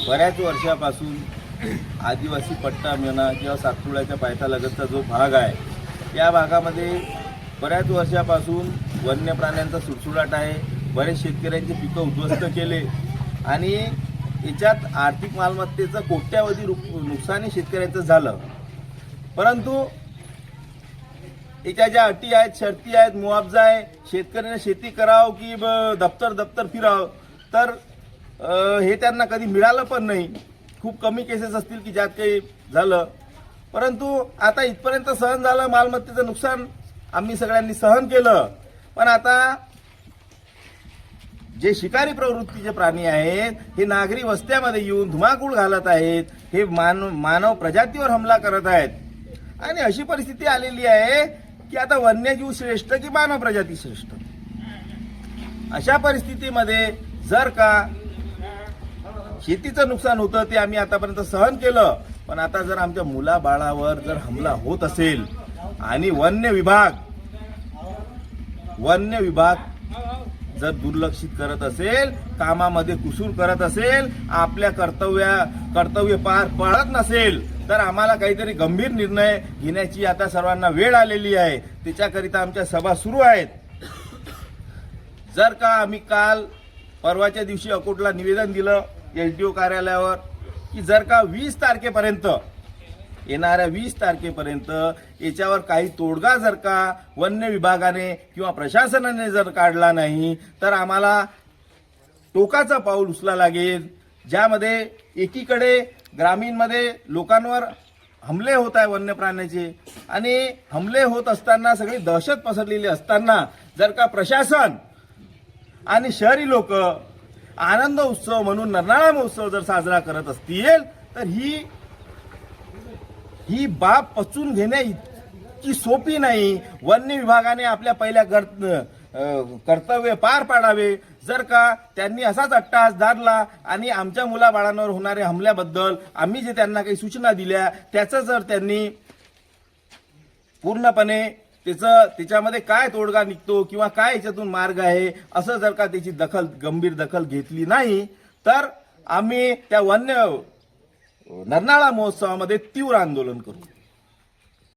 बऱ्याच वर्षापासून आदिवासी पट्टा म्हणा किंवा सातपुड्याच्या पायथ्यालगतचा जो भाग आहे या भागामध्ये बऱ्याच वर्षापासून वन्य प्राण्यांचा सुळसुळाट आहे. बरेच शेतकऱ्यांची पिकं उद्ध्वस्त केले आणि याच्यात आर्थिक मालमत्तेचं कोट्यावधी नुकसानी शेतकऱ्यांचं झालं. परंतु याच्या ज्या अटी आहेत, शर्ती आहेत, मुआवजा आहे, शेतकऱ्यांना शेती करावं की दप्तर फिरावं, तर हे त्यांना कधी मिळालं पण नाही. खूप कमी केसेस असतील की ज्यात काही झालं. परंतु आता इथपर्यंत सहन झालं, मालमत्तेचं नुकसान आम्ही सगळ्यांनी सहन केलं. पण आता जे शिकारी प्रवृत्तीचे प्राणी आहेत हे नागरी वस्त्यामध्ये येऊन धुमाकूळ घालत आहेत, हे मानव प्रजातीवर हमला करत आहेत. आणि अशी परिस्थिती आलेली आहे की आता वन्यजीव श्रेष्ठ की मानव प्रजाती श्रेष्ठ. अशा परिस्थितीमध्ये जर का शेतीचं नुकसान होतं ते आम्ही आतापर्यंत सहन केलं, पण आता जर आमच्या मुलाबाळावर जर हमला होत असेल आणि वन्य विभाग जर दुर्लक्षित करत असेल, कामामध्ये कुसूर करत असेल, आपल्या कर्तव्य पार पाडत नसेल, तर आम्हाला काहीतरी गंभीर निर्णय घेण्याची आता सर्वांना वेळ आलेली आहे. त्याच्याकरिता आमच्या सभा सुरू आहेत. जर का आम्ही काल परवाच्या दिवशी अकोटला निवेदन दिलं LTO कार्यालयावर की जर का 20 तारखेपर्यंत येणाऱ्या 20 तारखेपर्यंत याच्यावर काही तोडगा जर का वन्य विभागाने किंवा प्रशासनाने जर काढला नाही तर आम्हाला टोकाचं पाऊल उचला लागेल. ज्यामध्ये एकीकडे ग्रामीणमध्ये लोकांवर हमले होत आहे वन्य प्राण्याचे, आणि हमले होत असताना सगळी दहशत पसरलेली असताना जर का प्रशासन आणि शहरी लोक आनंद उत्सव म्हणून नरनाळा महोत्सव जर साजरा करत असतील तर ही बाब पचवून घेणे इतकी सोपी नाही. वन्य विभागाने आपल्या पहिल्या कर्तव्य पार पाडावे. जर का त्यांनी असाच अट्टहास धरला आणि आमच्या मुलाबाळांवर होणाऱ्या हमल्याबद्दल आम्ही जे त्यांना काही सूचना दिल्या त्याचं जर त्यांनी पूर्णपणे त्याच्यामध्ये काय तोडगा निघतो किंवा काय याच्यातून मार्ग आहे असं जर का त्याची गंभीर दखल घेतली नाही तर आम्ही त्या वन्य नरनाळा महोत्सवामध्ये तीव्र आंदोलन करू.